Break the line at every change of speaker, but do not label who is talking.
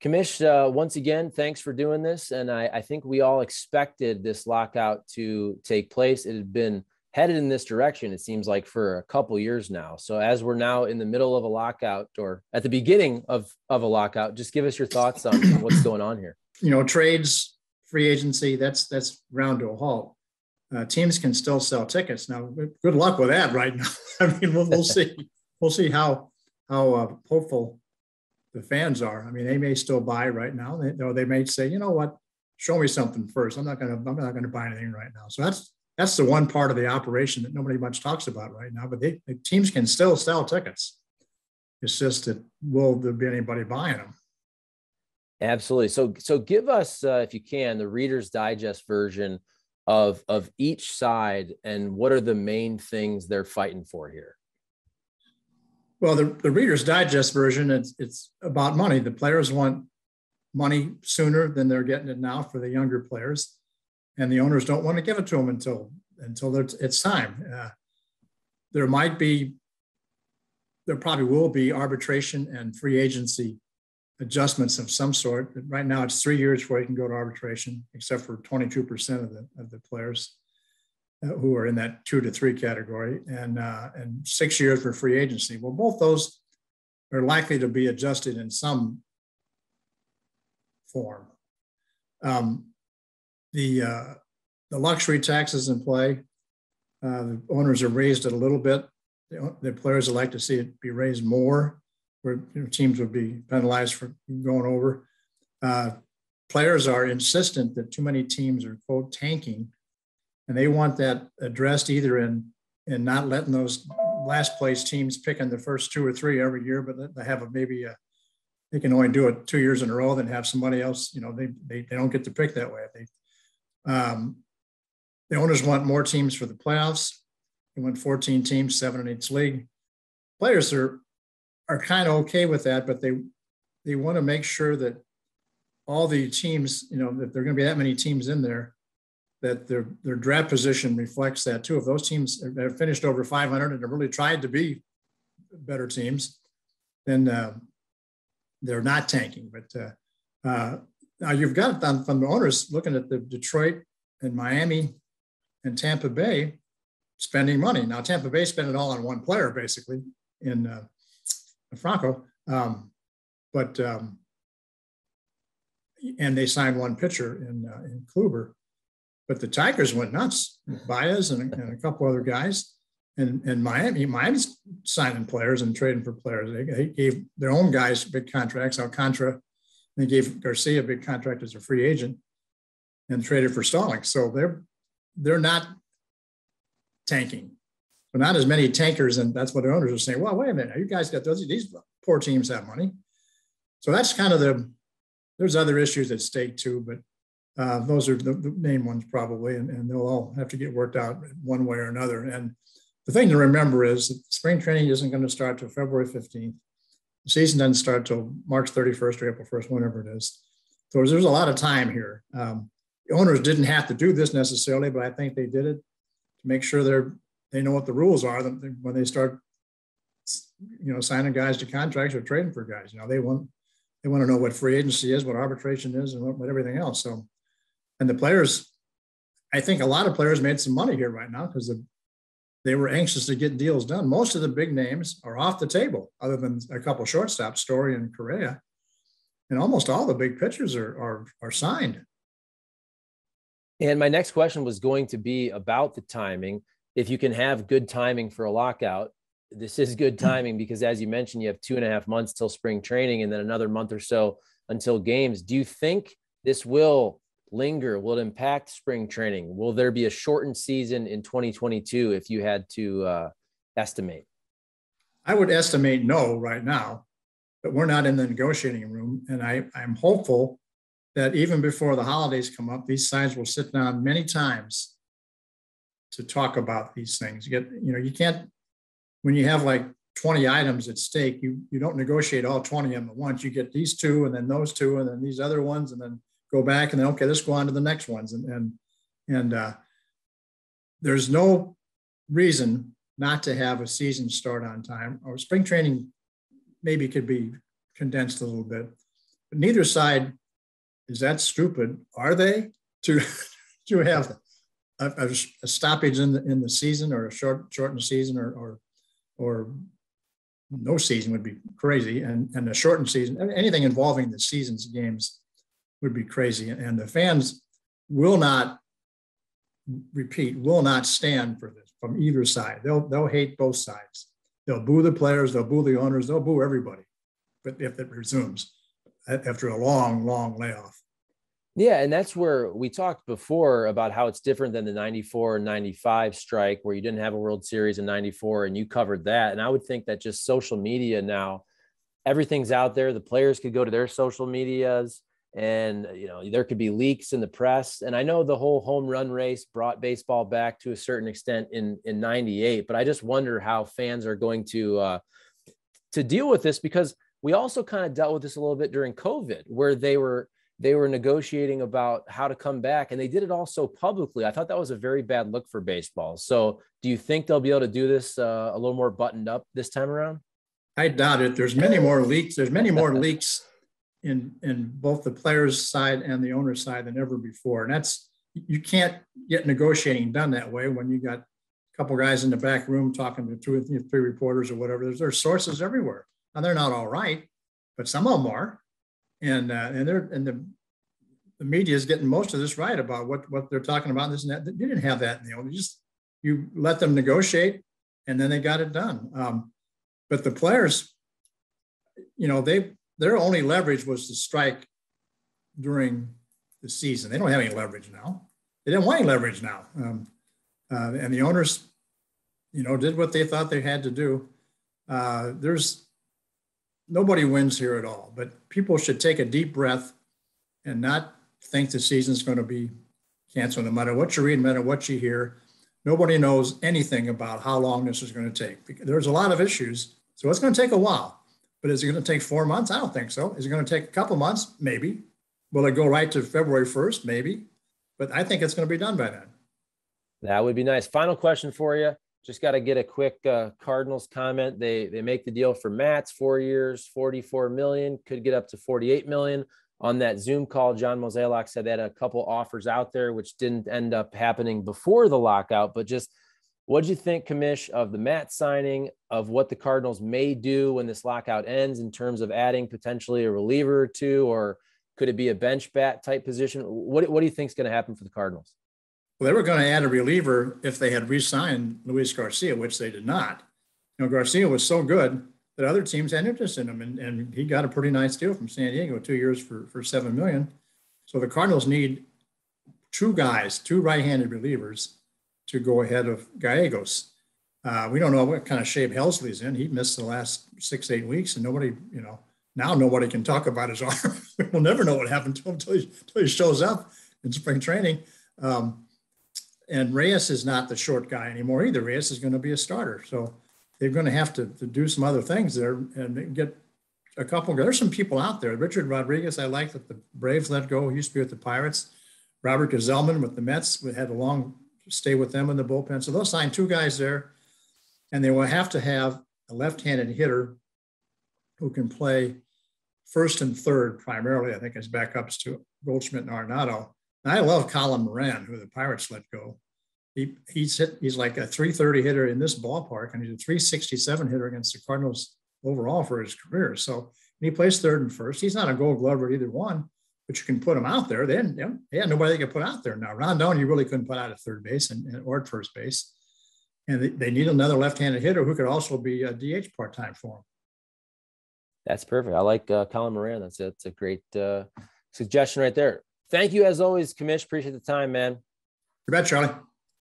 Commish, once again, thanks for doing this. And I think we all expected this lockout to take place. It had been headed in this direction, it seems like, for a couple years now. So as we're now in the middle of a lockout, or at the beginning of a lockout, just give us your thoughts on what's going on here.
Trades, free agency, that's ground to a halt. Teams can still sell tickets. Now, good luck with that right now. I mean, we'll see. We'll see how hopeful the fans are. I mean, they may still buy right now. They may say, you know what, show me something first. I'm not going to buy anything right now. So that's the one part of the operation that nobody much talks about right now. But the teams can still sell tickets. It's just that will there be anybody buying them?
Absolutely. So give us, if you can, the Reader's Digest version of each side and what are the main things they're fighting for here.
Well, the Reader's Digest version, it's about money. The players want money sooner than they're getting it now for the younger players, and the owners don't want to give it to them until it's time. There probably will be arbitration and free agency adjustments of some sort. Right now, it's 3 years before you can go to arbitration, except for 22% of the players who are in that 2 to 3 category, and 6 years for free agency. Well, both those are likely to be adjusted in some form. The luxury tax is in play. The owners are raised it a little bit. The players would like to see it be raised more, where teams would be penalized for going over. Players are insistent that too many teams are, quote, tanking, and they want that addressed either in not letting those last place teams pick in the first 2 or 3 every year, but they have they can only do it 2 years in a row, then have somebody else, they don't get to pick that way. The owners want more teams for the playoffs. They want 14 teams, 7 in each league. Players are kind of okay with that, but they want to make sure that all the teams, that there are going to be that many teams in there, that their draft position reflects that too. If those teams have finished over 500 and have really tried to be better teams, then they're not tanking. But now you've got it from the owners looking at the Detroit and Miami and Tampa Bay spending money. Now Tampa Bay spent it all on one player basically in Franco, and they signed one pitcher in Kluber. But the Tigers went nuts, Baez and a couple other guys. And Miami's signing players and trading for players. They gave their own guys big contracts, Alcantara. They gave Garcia a big contract as a free agent and traded for Stallings. So they're not tanking. But not as many tankers, and that's what the owners are saying. Well, wait a minute, you guys got these poor teams have money. So that's kind of there's other issues at stake too, but those are the main ones probably, and they'll all have to get worked out one way or another. And the thing to remember is that spring training isn't going to start till February 15th. The season doesn't start till March 31st or April 1st, whenever it is. So there's a lot of time here. The owners didn't have to do this necessarily, but I think they did it to make sure they know what the rules are when they start, signing guys to contracts or trading for guys. They want to know what free agency is, what arbitration is, and what everything else. So, and the players, I think a lot of players made some money here right now because they were anxious to get deals done. Most of the big names are off the table, other than a couple of shortstops, Story and Correa, and almost all the big pitchers are signed.
And my next question was going to be about the timing. If you can have good timing for a lockout, this is good timing because, as you mentioned, you have 2.5 months till spring training and then another month or so until games. Do you think this will linger? Will it impact spring training? Will there be a shortened season in 2022 if you had to estimate?
I would estimate no right now, but we're not in the negotiating room. And I'm hopeful that even before the holidays come up, these sides will sit down many times to talk about these things. You can't, when you have like 20 items at stake, you don't negotiate all 20 of them at once. You get these 2 and then those 2 and then these other ones and then go back and then, okay, let's go on to the next ones. And there's no reason not to have a season start on time. Or spring training maybe could be condensed a little bit. neither side is that stupid, are they, to to have a stoppage in the season, or a shortened season, or no season would be crazy, and a shortened season, anything involving the season's games would be crazy, and the fans will not stand for this from either side. They'll hate both sides. They'll boo the players, they'll boo the owners, they'll boo everybody. But if it resumes after a long layoff.
Yeah, and that's where we talked before about how it's different than the 94 and 95 strike, where you didn't have a World Series in 94, and you covered that. And I would think that just social media now, everything's out there. The players could go to their social medias, and there could be leaks in the press. And I know the whole home run race brought baseball back to a certain extent in 98, but I just wonder how fans are going to deal with this, because we also kind of dealt with this a little bit during COVID, where they were negotiating about how to come back, and they did it all so publicly. I thought that was a very bad look for baseball. So do you think they'll be able to do this a little more buttoned up this time around?
I doubt it. There's many more leaks. There's many more leaks in both the players' side and the owner's side than ever before. And you can't get negotiating done that way when you got a couple guys in the back room talking to 2 or 3 reporters or whatever. There's sources everywhere. Now, they're not all right, but some of them are. And the media is getting most of this right about what they're talking about, this and that. You didn't have that in the old. You let them negotiate, and then they got it done. But the players, their only leverage was to strike during the season. They don't have any leverage now. They didn't want any leverage now. And the owners, did what they thought they had to do. Nobody wins here at all, but people should take a deep breath and not think the season's going to be canceled, no matter what you read, no matter what you hear. Nobody knows anything about how long this is going to take. There's a lot of issues, so it's going to take a while. But is it going to take 4 months? I don't think so. Is it going to take a couple months? Maybe. Will it go right to February 1st? Maybe. But I think it's going to be done by then.
That would be nice. Final question for you. Just got to get a quick Cardinals comment. They make the deal for Matz, 4 years, $44 million, could get up to $48 million. On that Zoom call, John Mozeliak said they had a couple offers out there, which didn't end up happening before the lockout. But just what do you think, Commish, of the Matz signing, of what the Cardinals may do when this lockout ends in terms of adding potentially a reliever or two, or could it be a bench bat type position? What do you think is going to happen for the Cardinals?
Well, they were going to add a reliever if they had re-signed Luis Garcia, which they did not. Garcia was so good that other teams had interest in him, and he got a pretty nice deal from San Diego, 2 years for $7 million. So the Cardinals need two right-handed relievers to go ahead of Gallegos. We don't know what kind of shape Helsley's in. He missed the last 6-8 weeks, and nobody, now nobody can talk about his arm. We'll never know what happened to him until he shows up in spring training. And Reyes is not the short guy anymore either. Reyes is going to be a starter. So they're going to have to do some other things there and get a couple. There's some people out there. Richard Rodriguez, I like that the Braves let go. He used to be with the Pirates. Robert Gazelman with the Mets. We had a long stay with them in the bullpen. So they'll sign 2 guys there. And they will have to have a left-handed hitter who can play first and third primarily, I think, as backups to Goldschmidt and Arenado. I love Colin Moran, who the Pirates let go. He's like a .330 hitter in this ballpark, and he's a .367 hitter against the Cardinals overall for his career. So he plays third and first. He's not a Gold Glover either one, but you can put him out there. They had nobody they could put out there now. Rondon, you really couldn't put out at third base or at first base. And they need another left-handed hitter who could also be a DH part-time for him.
That's perfect. I like Colin Moran. That's a great suggestion right there. Thank you, as always, Commish. Appreciate the time, man.
You bet, Charlie.